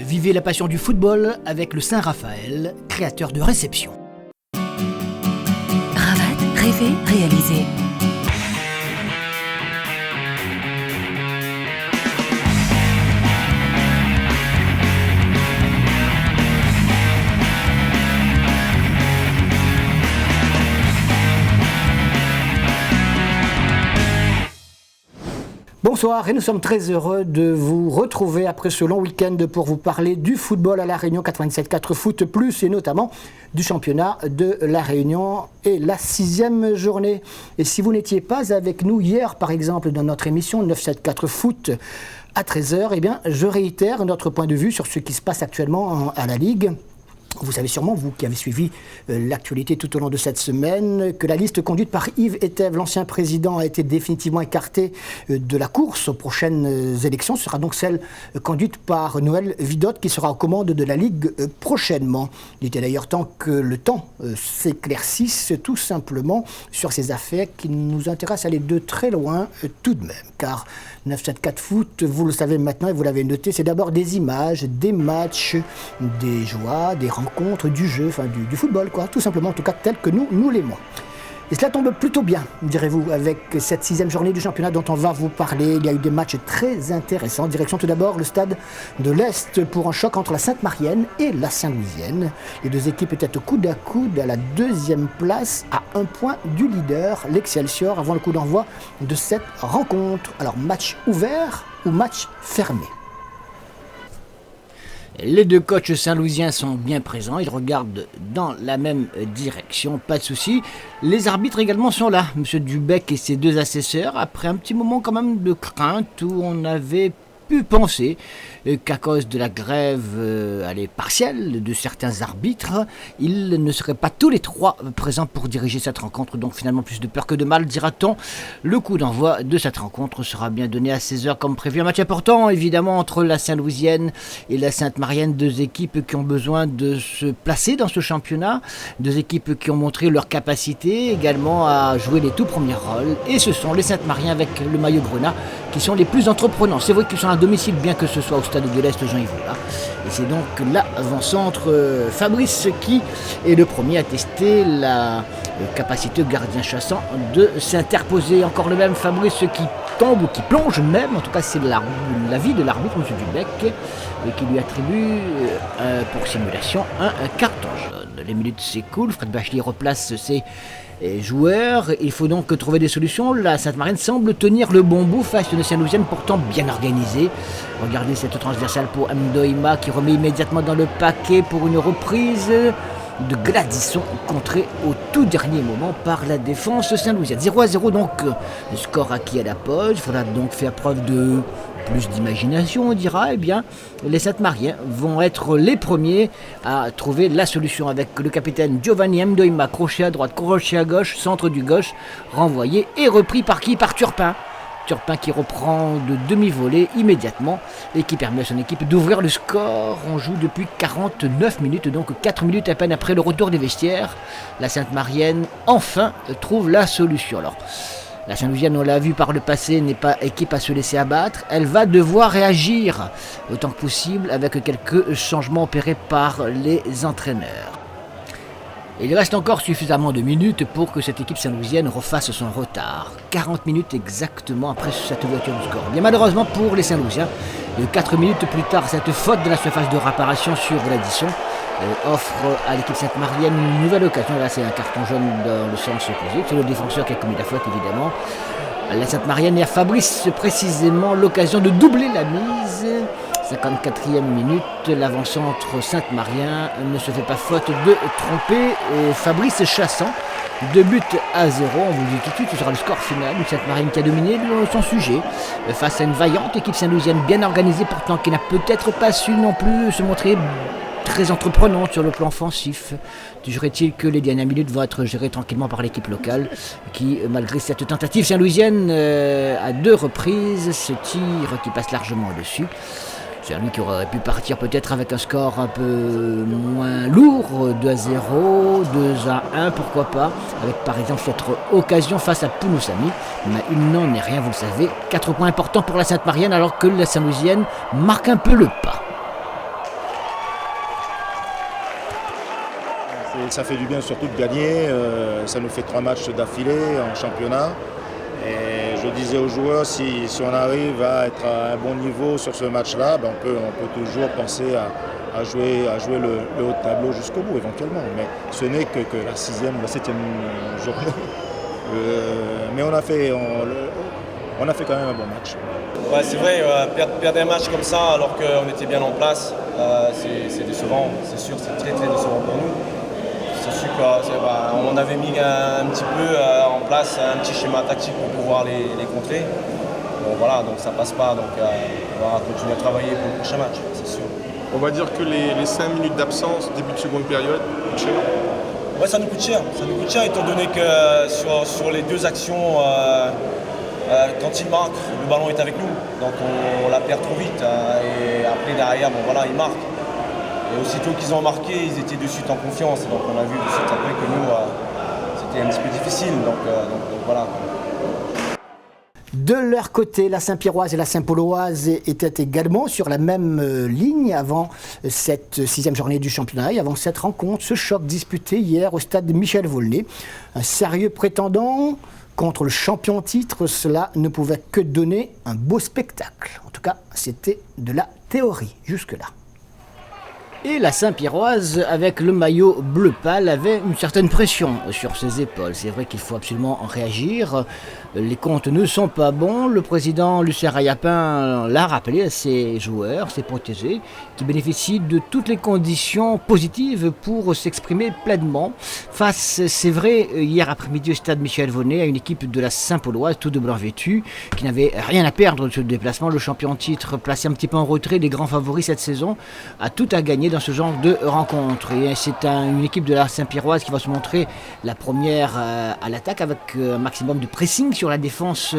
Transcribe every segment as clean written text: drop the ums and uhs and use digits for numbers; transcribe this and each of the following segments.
Vivez la passion du football avec le Saint-Raphaël, créateur de réception. Ravat, rêver, réaliser. Bonsoir et nous sommes très heureux de vous retrouver après ce long week-end pour vous parler du football à La Réunion 97.4 Foot Plus et notamment du championnat de La Réunion et la 6e journée. Et si vous n'étiez pas avec nous hier par exemple dans notre émission 974 Foot à 13h, eh bien je réitère notre point de vue sur ce qui se passe actuellement à la Ligue. Vous savez sûrement, vous qui avez suivi l'actualité tout au long de cette semaine, que la liste conduite par Yves Etève, l'ancien président, a été définitivement écartée de la course aux prochaines élections. Ce sera donc celle conduite par Noël Vidotte qui sera aux commandes de la Ligue prochainement. Il était d'ailleurs temps que le temps s'éclaircisse tout simplement sur ces affaires qui nous intéressent à aller de très loin tout de même. Car 974 Foot, vous le savez maintenant et vous l'avez noté, c'est d'abord des images, des matchs, des joies, des rencontres, du jeu, enfin du football, quoi, tout simplement, en tout cas tel que nous l'aimons. Et cela tombe plutôt bien, direz-vous, avec cette 6e journée du championnat dont on va vous parler. Il y a eu des matchs très intéressants. Direction tout d'abord le stade de l'Est pour un choc entre la Sainte-Marienne et la Saint-Louisienne. Les deux équipes étaient coude à coude à la 2e place, à 1 point du leader, l'Excelsior, avant le coup d'envoi de cette rencontre. Alors, match ouvert ou match fermé ? Les deux coachs saint-louisiens sont bien présents, ils regardent dans la même direction, pas de souci. Les arbitres également sont là, M. Dubec et ses deux assesseurs, après un petit moment quand même de crainte où on avait pu penser qu'à cause de la grève partielle de certains arbitres, ils ne seraient pas tous les trois présents pour diriger cette rencontre. Donc finalement plus de peur que de mal, dira-t-on. Le coup d'envoi de cette rencontre sera bien donné à 16h comme prévu. Un match important évidemment entre la Saint-Louisienne et la Sainte-Marienne, deux équipes qui ont besoin de se placer dans ce championnat, deux équipes qui ont montré leur capacité également à jouer les tout premiers rôles. Et ce sont les Sainte-Mariens avec le maillot grenat qui sont les plus entreprenants. C'est vrai qu'ils sont à domicile bien que ce soit au stade de l'Est Jean-Yves Loula. Et c'est donc l'avant-centre Fabrice qui est le premier à tester la capacité gardien chassant de s'interposer. Encore le même Fabrice qui tombe ou qui plonge même, en tout cas c'est l'avis de l'arbitre M. Dubec, qui lui attribue pour simulation un carton jaune. Les minutes s'écoulent, Fred Bachelier replace ses joueurs, il faut donc trouver des solutions. La Sainte-Marienne semble tenir le bon bout face à une Saint-Louisienne pourtant bien organisée. Regardez cette transversale pour Mdoima qui remet immédiatement dans le paquet pour une reprise de Gladysson contrée au tout dernier moment par la défense saint-louisienne. 0-0 donc, le score acquis à la pause. Il faudra donc faire preuve de plus d'imagination, on dira. Eh bien, les Sainte-Mariens vont être les premiers à trouver la solution avec le capitaine Giovanni Mdoima, crochet à droite, crochet à gauche, centre du gauche, renvoyé et repris par qui ? Par Turpin. Turpin qui reprend de demi-volée immédiatement et qui permet à son équipe d'ouvrir le score. On joue depuis 49 minutes, donc 4 minutes à peine après le retour des vestiaires. La Sainte-Marienne enfin trouve la solution. Alors, la Saint-Louisienne, on l'a vu par le passé, n'est pas équipe à se laisser abattre. Elle va devoir réagir autant que possible avec quelques changements opérés par les entraîneurs. Il reste encore suffisamment de minutes pour que cette équipe saint-louisienne refasse son retard. 40 minutes exactement après cette ouverture du score. Bien malheureusement pour les Saint-Louisiens, 4 minutes plus tard, cette faute de la surface de réparation sur Gladysson offre à l'équipe Sainte-Marienne une nouvelle occasion. Là, c'est un carton jaune dans le sens opposé. C'est le défenseur qui a commis la faute, évidemment. La Sainte-Marienne et à Fabrice, précisément, l'occasion de doubler la mise. 54e minute, l'avant-centre Sainte-Marien ne se fait pas faute de tromper Fabrice Chassant. 2 buts à 0, on vous le dit tout de suite, ce sera le score final. Une Sainte-Marienne qui a dominé son sujet face à une vaillante équipe saint-louisienne bien organisée, pourtant qui n'a peut-être pas su non plus se montrer très entreprenante sur le plan offensif. Toujours-est-il que les dernières minutes vont être gérées tranquillement par l'équipe locale qui, malgré cette tentative saint-louisienne à 2 reprises, ce tir qui passe largement au-dessus. C'est lui qui aurait pu partir peut-être avec un score un peu moins lourd, 2-0, 2-1, pourquoi pas, avec par exemple cette occasion face à Pounousami. Mais il n'en est rien, vous le savez. 4 points importants pour la Sainte-Marienne alors que la Saint-Louisienne marque un peu le pas. Ça fait du bien surtout de gagner, ça nous fait 3 matchs d'affilée en championnat. Et je disais aux joueurs, si on arrive à être à un bon niveau sur ce match-là, on peut toujours penser à jouer le haut de tableau jusqu'au bout éventuellement. Mais ce n'est que la 6e ou la 7e journée. Mais on a fait quand même un bon match. Ouais, c'est vrai, perdre un match comme ça alors qu'on était bien en place, c'est décevant, c'est sûr, c'est très très décevant pour nous. C'est sûr qu'on avait mis un petit peu en place un petit schéma tactique pour pouvoir les contrer. Bon voilà, donc ça passe pas, donc on va continuer à travailler pour le prochain match, c'est sûr. On va dire que les 5 minutes d'absence, début de seconde période, coûtent cher. Ouais, ça nous coûte cher. Ça nous coûte cher étant donné que sur les 2 actions, quand ils marquent, le ballon est avec nous. Donc on la perd trop vite. Et après derrière, ils marquent. Et aussitôt qu'ils ont marqué, ils étaient de suite en confiance. Donc on a vu de suite après que nous, c'était un petit peu difficile. Donc voilà. De leur côté, la Saint-Pierroise et la Saint-Pauloise étaient également sur la même ligne avant cette 6e journée du championnat et avant cette rencontre, ce choc disputé hier au stade Michel Volnay. Un sérieux prétendant contre le champion en titre, cela ne pouvait que donner un beau spectacle. En tout cas, c'était de la théorie jusque-là. Et la Saint-Pierroise, avec le maillot bleu pâle, avait une certaine pression sur ses épaules. C'est vrai qu'il faut absolument en réagir. Les comptes ne sont pas bons. Le président Lucien Rayapin l'a rappelé à ses joueurs, ses protégés, qui bénéficient de toutes les conditions positives pour s'exprimer pleinement. Face, c'est vrai, hier après-midi au stade Michel Volnay, à une équipe de la Saint-Pauloise, tout de blanc vêtu, qui n'avait rien à perdre de ce déplacement. Le champion en titre, placé un petit peu en retrait des grands favoris cette saison, a tout à gagner dans ce genre de rencontre. Et c'est une équipe de la Saint-Pierroise qui va se montrer la première à l'attaque avec un maximum de pressing sur la défense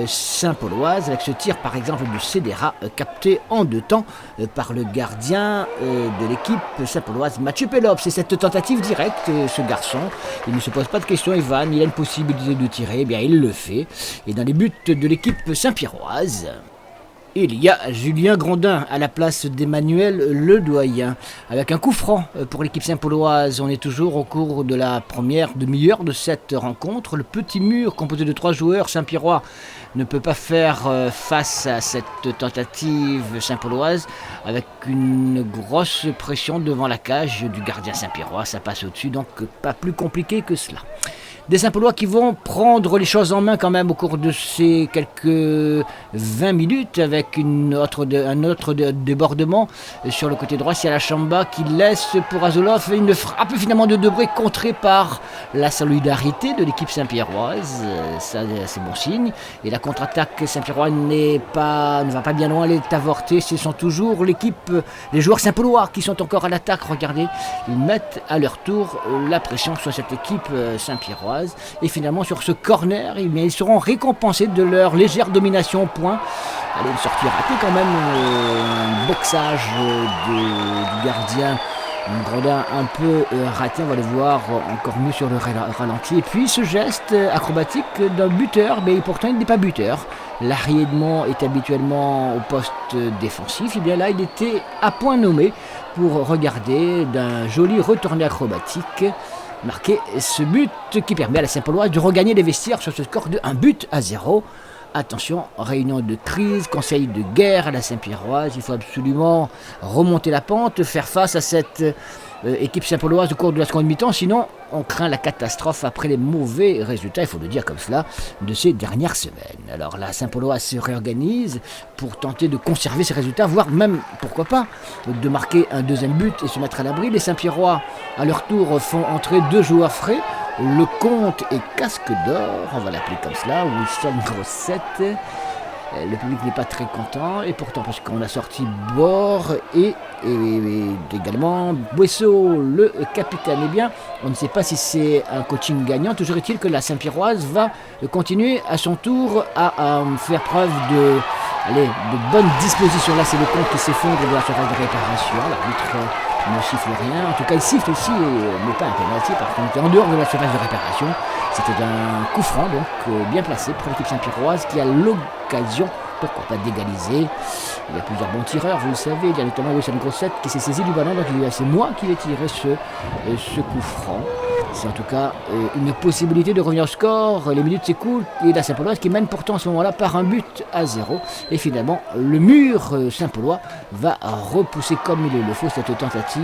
saint-pauloise, avec ce tir par exemple de Cédera capté en 2 temps par le gardien de l'équipe saint-pauloise, Mathieu Pelops. C'est cette tentative directe, ce garçon, il ne se pose pas de questions, Ivan, il a une possibilité de tirer, eh bien il le fait. Et dans les buts de l'équipe saint-pierroise, il y a Julien Grondin à la place d'Emmanuel Ledoyen. Avec un coup franc pour l'équipe saint-pauloise, on est toujours au cours de la première demi-heure de cette rencontre. Le petit mur composé de 3 joueurs saint-pierrois ne peut pas faire face à cette tentative saint-pauloise avec une grosse pression devant la cage du gardien saint-pierrois. Ça passe au-dessus, donc pas plus compliqué que cela. Des Saint-Paulois qui vont prendre les choses en main quand même au cours de ces quelques 20 minutes avec un autre débordement sur le côté droit. C'est Alachamba qui laisse pour Azolov une frappe finalement de Debré contrée par la solidarité de l'équipe saint-pierroise. Ça, c'est bon signe. Et la contre-attaque saint-pierroise ne va pas bien loin, elle est avortée. Ce sont toujours les joueurs saint-paulois qui sont encore à l'attaque. Regardez, ils mettent à leur tour la pression sur cette équipe saint-pierroise. Et finalement sur ce corner, ils seront récompensés de leur légère domination au point. Allez, une sortie ratée quand même, un boxage du gardien Grondin un peu raté, on va le voir encore mieux sur le ralenti. Et puis ce geste acrobatique d'un buteur, mais pourtant il n'est pas buteur. Larry Edmond est habituellement au poste défensif, et bien là il était à point nommé pour regarder d'un joli retourné acrobatique marquer ce but qui permet à la Saint-Pauloise de regagner les vestiaires sur ce score de 1-0. Attention, réunion de crise, conseil de guerre à la Saint-Pierroise. Il faut absolument remonter la pente, faire face à cette équipe saint-pauloise au cours de la seconde mi-temps. Sinon, on craint la catastrophe après les mauvais résultats, il faut le dire comme cela, de ces dernières semaines. Alors la Saint-Pauloise se réorganise pour tenter de conserver ses résultats, voire même, pourquoi pas, de marquer un 2e but et se mettre à l'abri. Les Saint-Pierrois, à leur tour, font entrer 2 joueurs frais. Le Comte et Casque d'Or, on va l'appeler comme cela, Wilson Grossette. Le public n'est pas très content, et pourtant parce qu'on a sorti Bord et également Boisseau, le capitaine. Eh bien, on ne sait pas si c'est un coaching gagnant. Toujours est-il que la Saint-Pierroise va continuer à son tour à faire preuve de bonne disposition. Là, c'est le Comte qui s'effondre de la surface de réparation. L'arbitre ne siffle rien. En tout cas, il siffle aussi, mais pas un penalty. Par contre, en dehors de la surface de réparation, c'était un coup franc, donc bien placé pour l'équipe saint-pierroise qui a l'occasion pourquoi pas d'égaliser. Il y a plusieurs bons tireurs, vous le savez, il y a notamment Wilson Grosset qui s'est saisi du ballon, donc c'est moi qui vais tirer ce coup franc. C'est en tout cas une possibilité de revenir au score. Les minutes s'écoulent et la Saint-Pauloise qui mène pourtant à ce moment-là par un but à 0. Et finalement, le mur Saint-Paulois va repousser comme il le faut cette tentative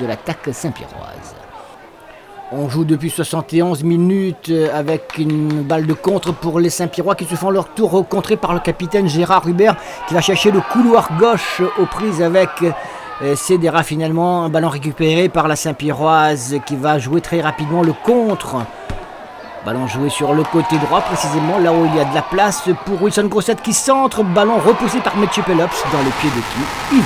de l'attaque Saint-Pierroise. On joue depuis 71 minutes avec une balle de contre pour les Saint-Pierrois qui se font leur tour contrés par le capitaine Gérard Hubert qui va chercher le couloir gauche aux prises avec Cédera. Finalement, un ballon récupéré par la Saint-Pierroise qui va jouer très rapidement le contre. Ballon joué sur le côté droit, précisément là où il y a de la place pour Wilson Grosset qui centre. Ballon repoussé par Mathieu Pelops dans les pieds de qui Ivan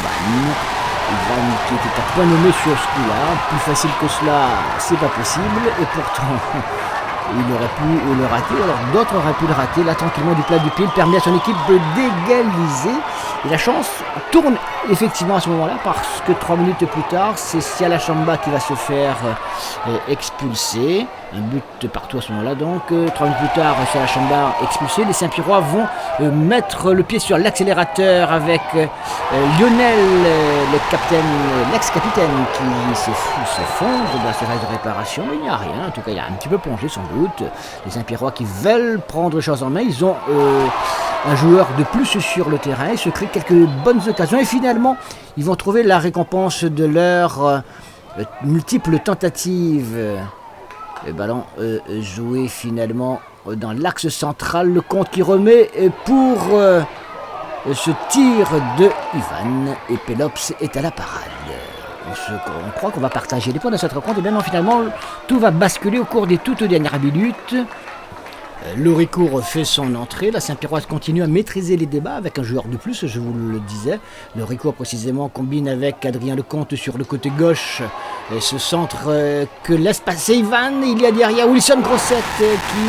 qui était à point nommé sur ce coup-là. Plus facile que cela, c'est pas possible. Et pourtant, il aurait pu le rater. Alors d'autres auraient pu le rater. Là, tranquillement, du plat du pied, il permet à son équipe de d'égaliser. Et la chance tourne effectivement à ce moment-là parce que 3 minutes plus tard, c'est Siala Chamba qui va se faire expulser. Un but partout à ce moment-là. Donc 3 minutes plus tard, Siala Chamba expulsé. Les Saint-Pierrois vont mettre le pied sur l'accélérateur avec Lionel, l'ex-capitaine qui s'effondre dans la série de réparation. Mais il n'y a rien. En tout cas, il a un petit peu plongé sans doute. Les Saint-Pierrois qui veulent prendre les choses en main. Ils ont un joueur de plus sur le terrain. Ils se créent quelques bonnes occasions. Et finalement, ils vont trouver la récompense de leurs multiples tentatives. Le ballon joué finalement dans l'axe central. Le compte qui remet pour ce tir de Ivan. Et Pelops est à la parade. On croit qu'on va partager les points de cette rencontre. Et bien non, finalement, tout va basculer au cours des toutes dernières minutes. Loricourt fait son entrée, la Saint-Pierroise continue à maîtriser les débats avec un joueur de plus, je vous le disais. Loricourt précisément combine avec Adrien Lecomte sur le côté gauche. Et ce centre que laisse passer Ivan, il y a derrière Wilson Grosset qui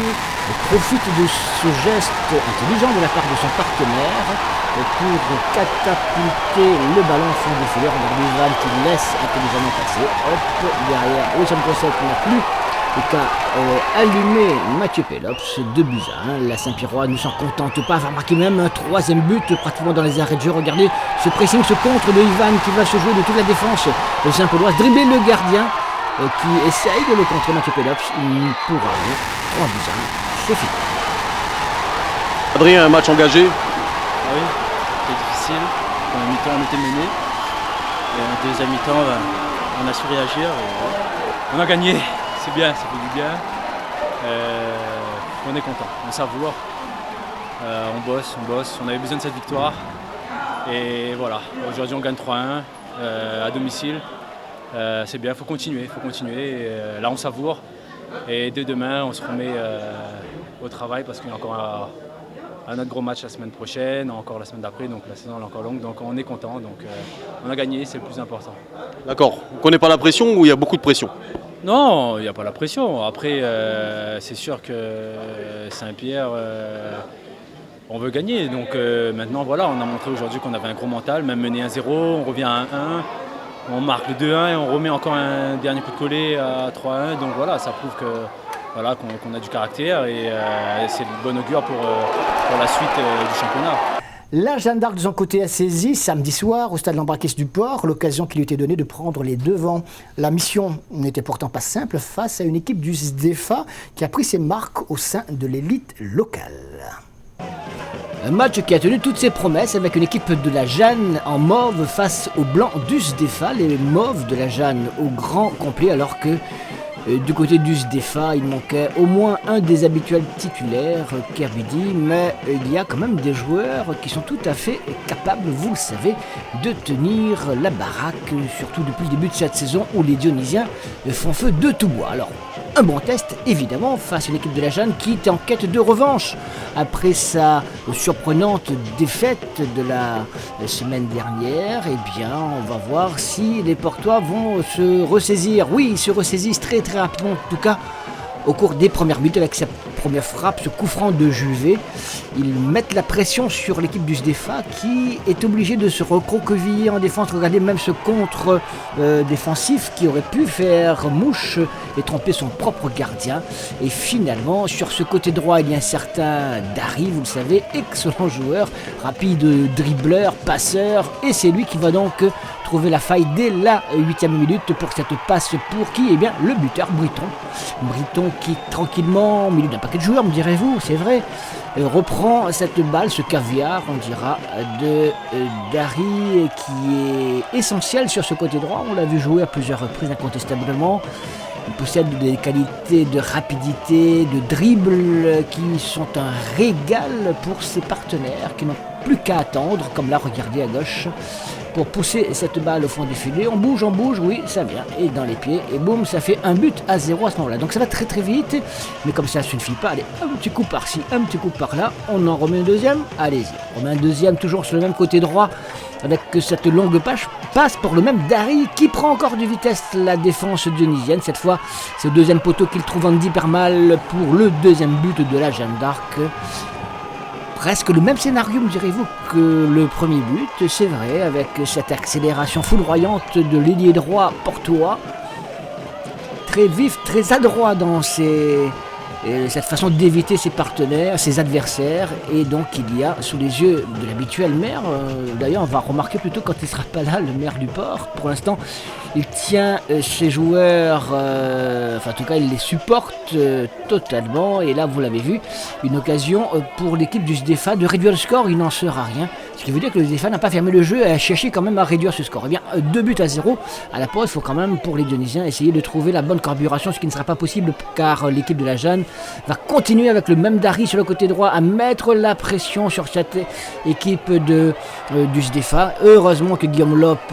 profite de ce geste intelligent de la part de son partenaire pour catapulter le ballon au fond du filet. Regardez Ivan qui laisse intelligemment passer. Hop, derrière Wilson Grosset qui n'a plus qu'à allumer Mathieu Pelops, 2-1. La Saint-Pierrois ne s'en contente pas, va marquer même un 3e but pratiquement dans les arrêts de jeu. Regardez ce pressing, ce contre de Ivan qui va se jouer de toute la défense de Saint-Pauloise, dribbler le gardien qui essaye de le contrer. Mathieu Pelops, il pourra aller 3-1, c'est fini. Adrien, un match engagé. Ah oui, c'était difficile. En mi-temps, on était mené. Et en deuxième mi-temps, on a su réagir. Et on a gagné. C'est bien, ça fait du bien. On est content, on savoure. On bosse. On avait besoin de cette victoire. Et voilà, aujourd'hui on gagne 3-1 à domicile. C'est bien, il faut continuer. Et, là on savoure. Et dès demain, on se remet au travail parce qu'il y a encore un autre gros match la semaine prochaine, encore la semaine d'après, donc la saison est encore longue. Donc on est content, donc on a gagné, c'est le plus important. D'accord, vous ne connaissez pas la pression ou il y a beaucoup de pression ? Non, il n'y a pas la pression. Après, c'est sûr que Saint-Pierre, on veut gagner. Donc maintenant, voilà, on a montré aujourd'hui qu'on avait un gros mental, même mené 1-0, on revient à 1-1, on marque le 2-1 et on remet encore un dernier coup de collet à 3-1. Donc voilà, ça prouve qu'on a du caractère et c'est de bon augure pour la suite du championnat. La Jeanne d'Arc de son côté a saisi samedi soir au stade Lambraquès du Port l'occasion qui lui était donnée de prendre les devants. La mission n'était pourtant pas simple face à une équipe du SDEFA qui a pris ses marques au sein de l'élite locale. Un match qui a tenu toutes ses promesses avec une équipe de la Jeanne en mauve face aux blancs du SDEFA, les mauves de la Jeanne au grand complet alors que du côté du SDEFA, il manquait au moins un des habituels titulaires, Kerbidi, mais il y a quand même des joueurs qui sont tout à fait capables, vous le savez, de tenir la baraque, surtout depuis le début de cette saison où les Dionysiens font feu de tout bois. Alors, un bon test, évidemment, face à l'équipe de la Jeanne qui était en quête de revanche après sa surprenante défaite de la semaine dernière. Eh bien, on va voir si les Portois vont se ressaisir. Oui, ils se ressaisissent très rapidement, en tout cas, au cours des premières minutes avec cette première frappe, ce coup franc de Juvet. Ils mettent la pression sur l'équipe du SDFA qui est obligée de se recroqueviller en défense. Regardez même ce contre défensif qui aurait pu faire mouche et tromper son propre gardien. Et finalement, sur ce côté droit, il y a un certain Dari, vous le savez, excellent joueur, rapide dribbleur, passeur, et c'est lui qui va donc trouver la faille dès la 8e minute pour cette passe pour qui? Eh bien, le buteur Briton. Briton qui, tranquillement, au milieu d'un paquet de joueurs, me direz-vous, c'est vrai, reprend cette balle, ce caviar, on dira, de Dari, qui est essentiel sur ce côté droit. On l'a vu jouer à plusieurs reprises, incontestablement. Il possède des qualités de rapidité, de dribble qui sont un régal pour ses partenaires qui n'ont plus qu'à attendre, comme là, regardez à gauche, pour pousser cette balle au fond du filet. On bouge, oui, ça vient, et dans les pieds, et boum, ça fait 1-0 à ce moment-là. Donc ça va très très vite, mais comme ça ne suffit pas, allez, un petit coup par-ci, un petit coup par-là, on en remet un deuxième, allez-y. On remet un deuxième, toujours sur le même côté droit, avec cette longue passe pour le même Dari qui prend encore de vitesse la défense dionysienne. Cette fois, c'est le deuxième poteau qu'il trouve Andy Permal pour le deuxième but de la Jeanne d'Arc. Presque le même scénario, me direz-vous, que le premier but, c'est vrai, avec cette accélération foudroyante de l'ailier droit portois. Très vif, très adroit dans cette façon d'éviter ses partenaires, ses adversaires, et donc il y a sous les yeux de l'habituel maire, d'ailleurs on va remarquer plutôt quand il ne sera pas là, le maire du port, pour l'instant il tient ses joueurs, enfin en tout cas il les supporte totalement, et là vous l'avez vu, une occasion pour l'équipe du SDFA de réduire le score, il n'en sera rien, ce qui veut dire que le SDFA n'a pas fermé le jeu et a cherché quand même à réduire ce score. Eh bien 2-0 à la pause, il faut quand même pour les Dionysiens essayer de trouver la bonne carburation, ce qui ne sera pas possible car l'équipe de la Jeanne va continuer avec le même Dari sur le côté droit à mettre la pression sur cette équipe du SDFA. Heureusement que Guillaume Lope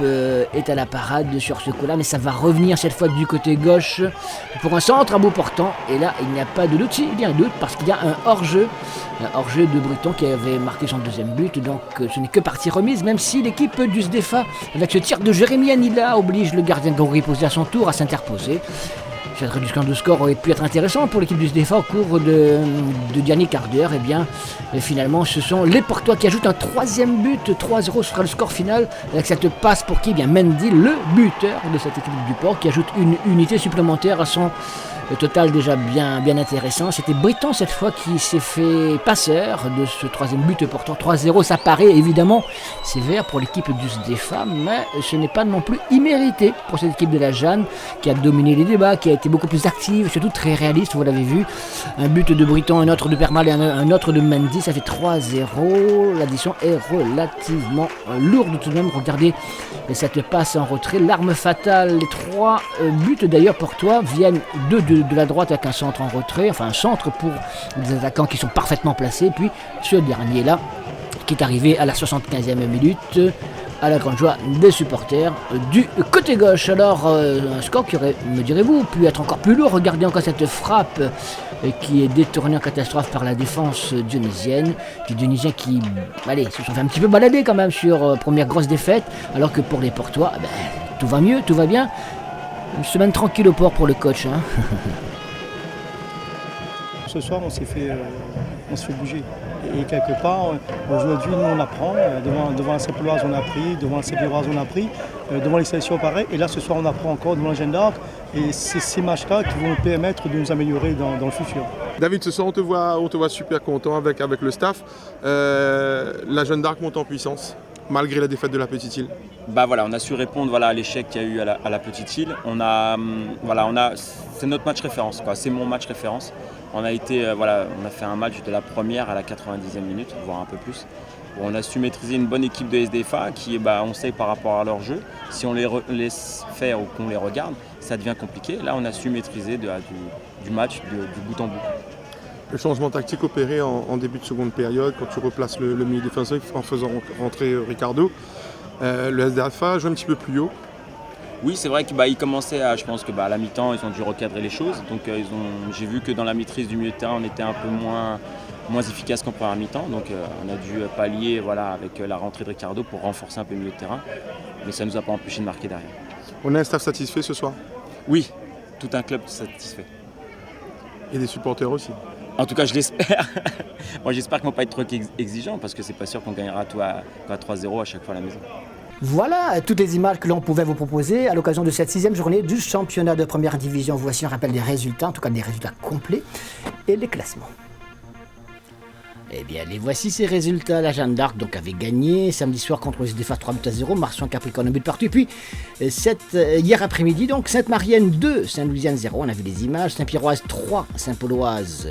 est à la parade sur ce coup-là, mais ça va revenir cette fois du côté gauche pour un centre à bout portant. Et là, il n'y a pas de doute, il y a un doute parce qu'il y a un hors-jeu de Briton qui avait marqué son deuxième but. Donc ce n'est que partie remise, même si l'équipe du SDFA, avec ce tir de Jérémy Anila, oblige le gardien Gaury posé à son tour à s'interposer. Cette réduction de score aurait pu être intéressant pour l'équipe du SDFA au cours de dernier quart d'heure. Et bien, finalement, ce sont les Portois qui ajoutent un troisième but. 3-0 sera le score final avec cette passe pour qui? Eh bien, Mendy, le buteur de cette équipe du Port, qui ajoute une unité supplémentaire à son total déjà bien intéressant. C'était Briton cette fois qui s'est fait passeur de ce troisième but portant. 3-0, ça paraît évidemment sévère pour l'équipe du SDFA, mais ce n'est pas non plus immérité pour cette équipe de la Jeanne qui a dominé les débats, qui a été beaucoup plus active, surtout très réaliste, vous l'avez vu. Un but de Briton, un autre de Permal et un autre de Mendy, ça fait 3-0. L'addition est relativement lourde tout de même. Regardez cette passe en retrait, l'arme fatale. Les trois buts d'ailleurs portois viennent de la droite avec un centre en retrait, enfin un centre pour des attaquants qui sont parfaitement placés, puis ce dernier là qui est arrivé à la 75e minute à la grande joie des supporters du côté gauche. Alors un score qui aurait, me direz-vous, pu être encore plus lourd. Regardez encore cette frappe qui est détournée en catastrophe par la défense dionysienne, des Dionysiens qui se sont fait un petit peu balader quand même sur première grosse défaite, alors que pour les Portois, tout va mieux, tout va bien. Une semaine tranquille au port pour le coach. Ce soir, on s'est fait bouger. Et quelque part, aujourd'hui, nous, on apprend. Devant la Saint-Pauloise, on a appris. Devant la Saint-Péroise, on a appris. Devant les sélections, pareil. Et là, ce soir, on apprend encore devant la Jeanne d'Arc. Et c'est ces matchs-là qui vont nous permettre de nous améliorer dans le futur. David, ce soir, on te voit super content avec le staff. La Jeanne d'Arc monte en puissance, malgré la défaite de la Petite Île. On a su répondre à l'échec qu'il y a eu à la Petite Île. C'est notre match référence, c'est mon match référence. On a fait un match de la première à la 90e minute, voire un peu plus. On a su maîtriser une bonne équipe de SDFA qui, on sait par rapport à leur jeu, si on les laisse faire ou qu'on les regarde, ça devient compliqué. Là, on a su maîtriser du match du bout en bout. Le changement tactique opéré en début de seconde période, quand tu replaces le milieu défensif en faisant rentrer Ricardo, le SDFA joue un petit peu plus haut. Oui, c'est vrai qu'ils commençaient je pense que à la mi-temps, ils ont dû recadrer les choses. Donc j'ai vu que dans la maîtrise du milieu de terrain, on était un peu moins efficace qu'en première mi-temps. Donc on a dû pallier avec la rentrée de Ricardo pour renforcer un peu le milieu de terrain. Mais ça ne nous a pas empêché de marquer derrière. On a un staff satisfait ce soir? Oui, tout un club satisfait. Et des supporters aussi? En tout cas, je l'espère. Moi, j'espère qu'ils ne vont pas être trop exigeants parce que c'est pas sûr qu'on gagnera tout à 3-0 à chaque fois à la maison. Voilà toutes les images que l'on pouvait vous proposer à l'occasion de cette 6e journée du championnat de première division. Voici un rappel des résultats, en tout cas des résultats complets et les classements. Eh bien, les voici ces résultats. La Jeanne d'Arc donc avait gagné samedi soir contre les SDFA 3-0, Marsan Capricorne un but partout. Et puis, hier après-midi, donc Sainte-Marienne 2, Saint-Louisiane 0, on a vu les images, Saint-Pierroise 3, Saint-Pauloise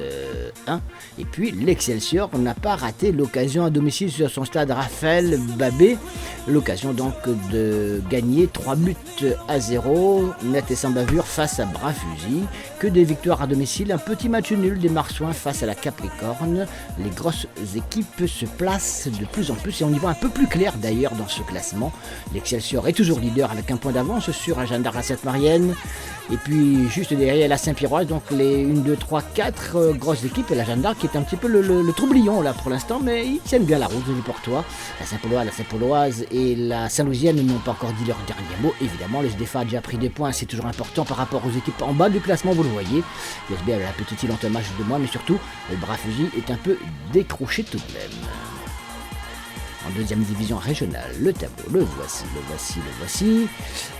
1. Et puis, l'Excelsior, on n'a pas raté l'occasion à domicile sur son stade Raphaël Babé. L'occasion donc de gagner 3-0, net et sans bavure face à Bras-Fusil. Que des victoires à domicile, un petit match nul des Marsouins face à la Capricorne. Les grosses équipes se placent de plus en plus et on y voit un peu plus clair d'ailleurs dans ce classement. L'Excelsior est toujours leader avec un point d'avance sur la Jeanne d'Arc, la Sainte-Marienne. Et puis juste derrière la Saint-Pierroise, donc les 1, 2, 3, 4 grosses équipes. Et la Jeanne d'Arc qui est un petit peu le troublion là pour l'instant, mais ils tiennent bien la route, les Portois. La Saint-Pauloise et la Saint-Louisienne n'ont pas encore dit leur dernier mot. Évidemment, le SDFA a déjà pris des points, c'est toujours important par rapport aux équipes en bas du classement, vous le voyez. Le SB a la petite île en match de moins, mais surtout, le Bras-Fusil est un peu décroché tout de même. En deuxième division régionale, le tableau, le voici,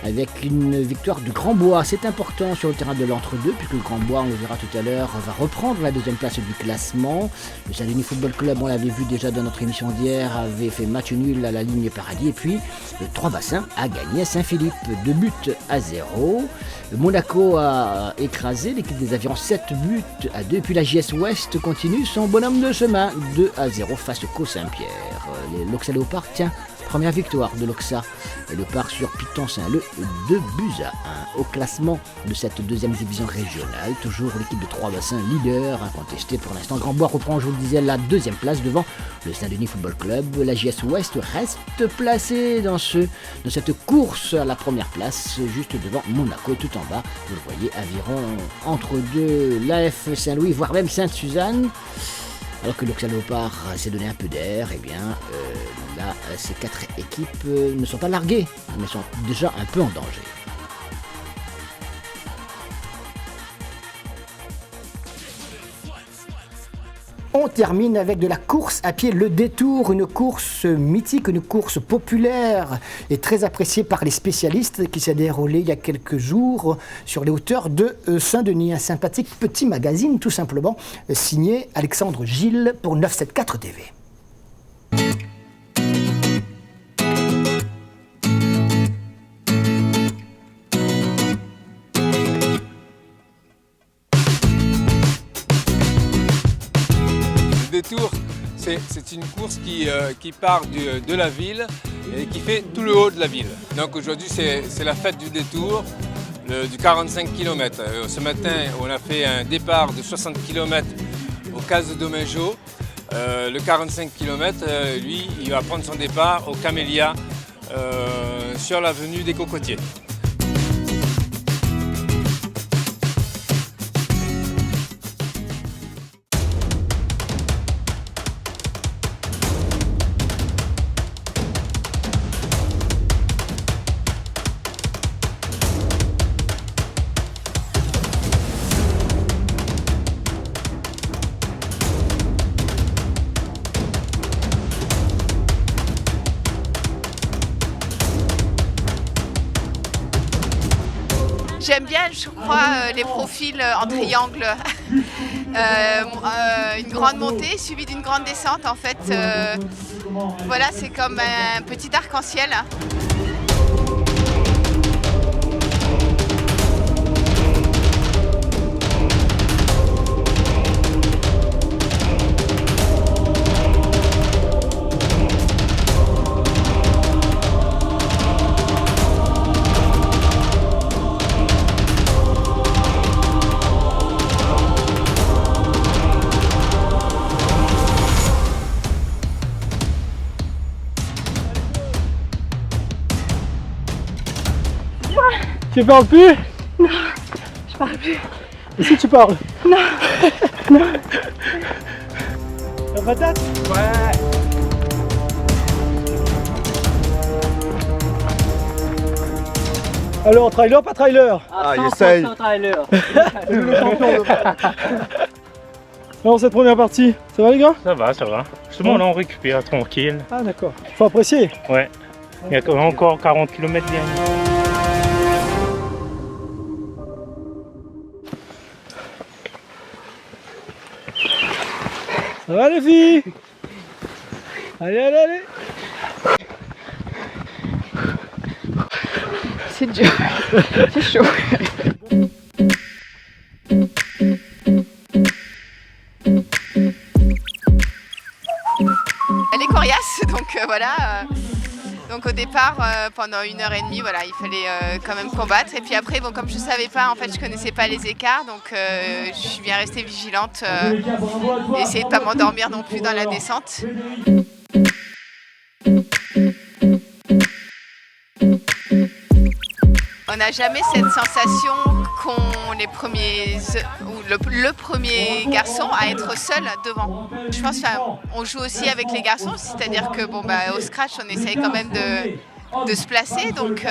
avec une victoire du Grand Bois. C'est important sur le terrain de l'entre-deux, puisque le Grand Bois, on le verra tout à l'heure, va reprendre la deuxième place du classement. Le Saint-Denis Football Club, on l'avait vu déjà dans notre émission d'hier, avait fait match nul à la ligne Paradis. Et puis, le Trois-Bassins a gagné à Saint-Philippe, 2-0. Monaco a écrasé l'équipe des Avirons, 7-2. Et puis la JS Ouest continue son bonhomme de chemin, 2-0 face au Co Saint-Pierre. L'Oxa Léopard, tiens, première victoire de l'Oxa Léopard sur Piton Saint-Leu, 2-1 au classement de cette deuxième division régionale. Toujours l'équipe de Trois-Bassins, leader incontesté pour l'instant. Grand Bois reprend, je vous le disais, la deuxième place devant le Saint-Denis Football Club. La JS Ouest reste placée dans cette course à la première place, juste devant Monaco, tout en bas. Vous le voyez, Aviron entre deux, l'AF Saint-Louis, voire même Sainte-Suzanne. Alors que l'Oxa Léopard s'est donné un peu d'air, eh bien là, ces 4 équipes ne sont pas larguées, mais sont déjà un peu en danger. On termine avec de la course à pied, le détour, une course mythique, une course populaire et très appréciée par les spécialistes qui s'est déroulée il y a quelques jours sur les hauteurs de Saint-Denis. Un sympathique petit magazine tout simplement, signé Alexandre Gilles pour 974 TV. Détour, c'est une course qui part de la ville et qui fait tout le haut de la ville. Donc aujourd'hui c'est la fête du détour, du 45 km. Ce matin on a fait un départ de 60 km au Casse de Domingo. Le 45 km, lui, il va prendre son départ au Camélia sur l'avenue des Cocotiers. J'aime bien, je crois, les profils en triangle. Une grande montée suivie d'une grande descente, en fait. Voilà, c'est comme un petit arc-en-ciel. Tu parles plus? Non, je parle plus. Et si tu parles? Non. Non. La patate? Ouais. Alors, trailer, pas trailer? Ah, il essaye. Trailer. Alors cette première partie, ça va les gars? Ça va, ça va. Justement, Ouais. là, on récupère tranquille. Ah d'accord. Faut apprécier. Ouais. Il y a encore 40 km derrière. Ça va les filles? Allez, allez, allez. C'est dur. C'est chaud. Elle est coriace, donc voilà. Donc au départ, pendant 1h30, voilà, il fallait quand même combattre. Et puis après, bon, comme je ne savais pas, en fait, je connaissais pas les écarts, donc je suis bien restée vigilante, essayer de pas m'endormir non plus dans la descente. On n'a jamais cette sensation qu'ont les premiers ou le premier garçon à être seul devant. Je pense qu'on joue aussi avec les garçons, c'est-à-dire que bon, au scratch on essaye quand même de se placer. Donc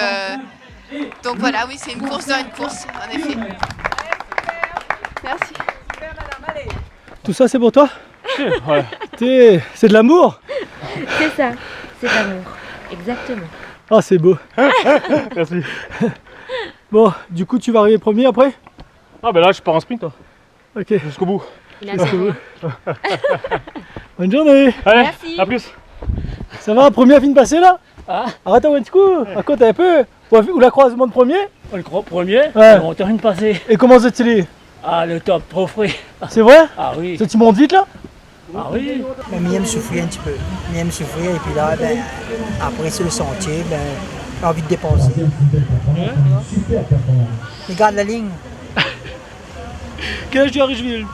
voilà, oui, c'est une course dans une course, en effet. Merci. Tout ça c'est pour toi? Ouais. C'est de l'amour? C'est ça, c'est de l'amour, exactement. Ah c'est beau. Merci. Bon, du coup tu vas arriver premier après? Ah ben là, je pars en sprint, toi. Ok. Jusqu'au bout. Il a gagné. Bonne journée. Allez, Merci. à plus. Ça va, premier film passé là? Ah. Arrête un petit coup, à côté un peu. Ou la croisement de premier? Le premier, Ouais. on termine de passer. Et comment c'est-il? Ah, le top, trop frais. C'est vrai? Ah oui. Ça tu montes vite là? Ah oui. Miam souffrir un petit peu. Miam souffrir et puis là, après sur le sentier, j'ai envie de dépasser. Regarde la ligne. Quel âge tu as Richeville?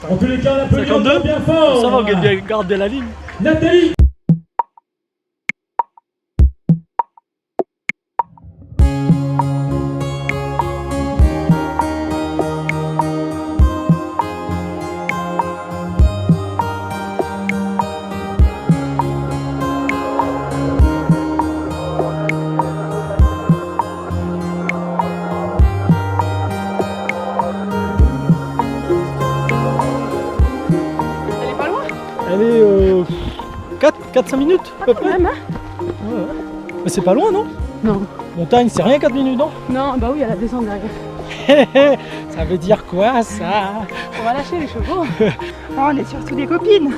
En tous les cas, on applaudit 52? bien fort. Ça va, on gagne bien garder la ligne. Nathalie. Elle est pas loin? Elle est 4-5 minutes à peu près. Même, hein? Mais c'est pas loin non? Non. Montagne c'est rien 4 minutes non? Non, bah oui, elle a descend derrière. Ça veut dire quoi ça? On va lâcher les chevaux. Oh, on est surtout des copines.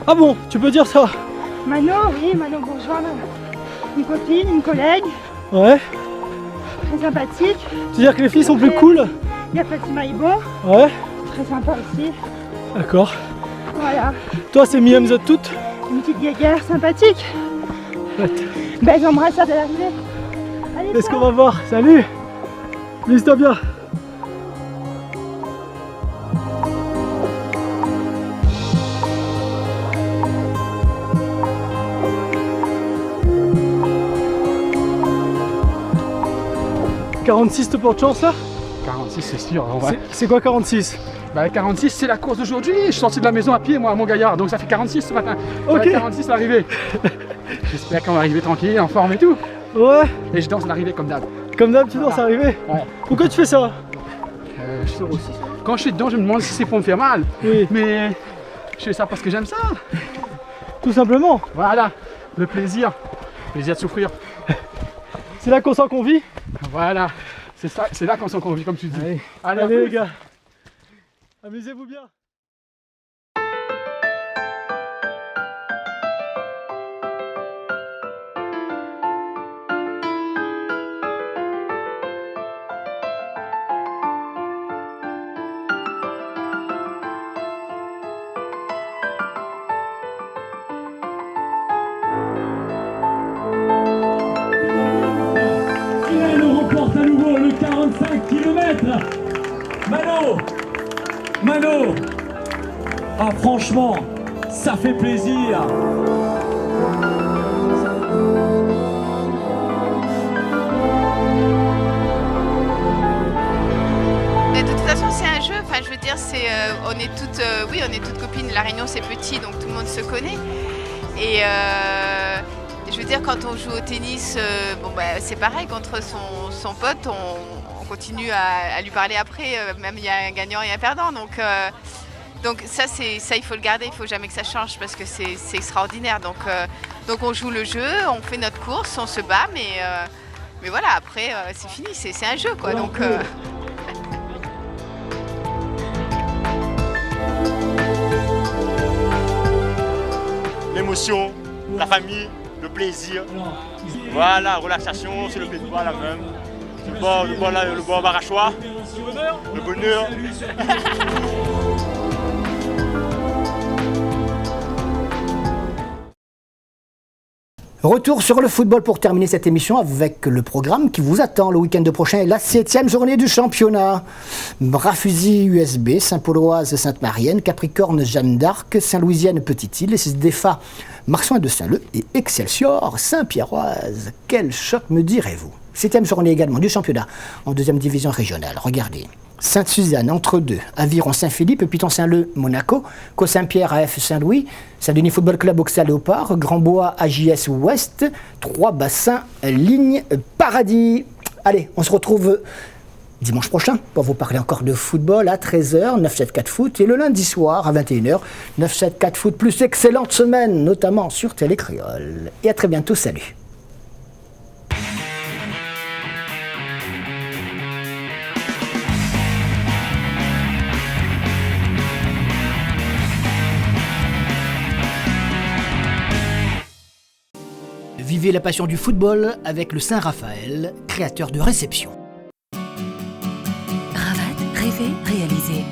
Ah bon, tu peux dire ça? Manon, oui, Manon Bourgeois, une copine, une collègue, Ouais. très sympathique. Tu veux dire que les filles sont plus cool? Il y a Fatima Ibo, Ouais. très sympa aussi. D'accord. Voilà, Toi c'est Miam Zot toutes? une petite guéguerre sympathique. Belle embrassade à l'arrivée. Allez, Qu'est-ce qu'on va voir? Salut! Amuse-toi bien! « 46 te porte chance là? 46 c'est sûr, en vrai. C'est quoi 46? Bah 46 c'est la course d'aujourd'hui, je suis sorti de la maison à pied moi à Montgaillard, donc ça fait 46 ce matin. Ok. Ouais, 46 l'arrivée. J'espère qu'on va arriver tranquille, en forme et tout. Ouais. Et je danse l'arrivée comme d'hab. Comme d'hab tu danses arriver? Ouais. Pourquoi tu fais ça? Je suis aussi. Quand je suis dedans je me demande si c'est pour me faire mal. Oui. Mais je fais ça parce que j'aime ça. Tout simplement. Voilà, le plaisir. Plaisir de souffrir. C'est là qu'on sent qu'on vit? Voilà, c'est ça, c'est là qu'on sent qu'on vit comme tu dis. Allez les gars, amusez-vous bien. Elle remporte à nouveau le 45 km. Mano, ah franchement, ça fait plaisir. Mais de toute façon, c'est un jeu. Enfin, je veux dire, on est toutes copines. La Réunion, c'est petit, donc tout le monde se connaît. Et je veux dire, quand on joue au tennis, c'est pareil. Contre son pote, on continue à lui parler après. Même il y a un gagnant et un perdant. Donc Donc ça, il faut le garder, il ne faut jamais que ça change parce que c'est extraordinaire. Donc on joue le jeu, on fait notre course, on se bat, mais voilà, après c'est fini, c'est un jeu quoi. Donc, L'émotion, la famille, le plaisir. Voilà, relaxation, c'est le plaisir, voilà même. Le bon barachois, le bonheur. Retour sur le football pour terminer cette émission avec le programme qui vous attend le week-end prochain et la 7e journée du championnat. Brafuzy USB, Saint-Pauloise Sainte-Marienne, Capricorne Jeanne d'Arc, Saint-Louisienne Petite-Île, SDFA Marsoin de Saint-Leu et Excelsior Saint-Pierroise. Quel choc me direz-vous? 7e journée également du championnat en 2e division régionale. Regardez. Sainte-Suzanne, entre deux, Aviron Saint-Philippe, Piton-Saint-Leu, Monaco, Caux-Saint-Pierre, AF Saint-Louis, Saint-Denis Football Club, Auxerre Léopard, Grandbois, AJS Ouest, Trois-Bassins, Ligne, Paradis. Allez, on se retrouve dimanche prochain pour vous parler encore de football à 13h, 974 Foot, et le lundi soir à 21h, 974 Foot, plus excellente semaine, notamment sur Télé Créole. Et à très bientôt, salut. Vivez la passion du football avec le Saint-Raphaël, créateur de réception. Ravat, rêver, réaliser.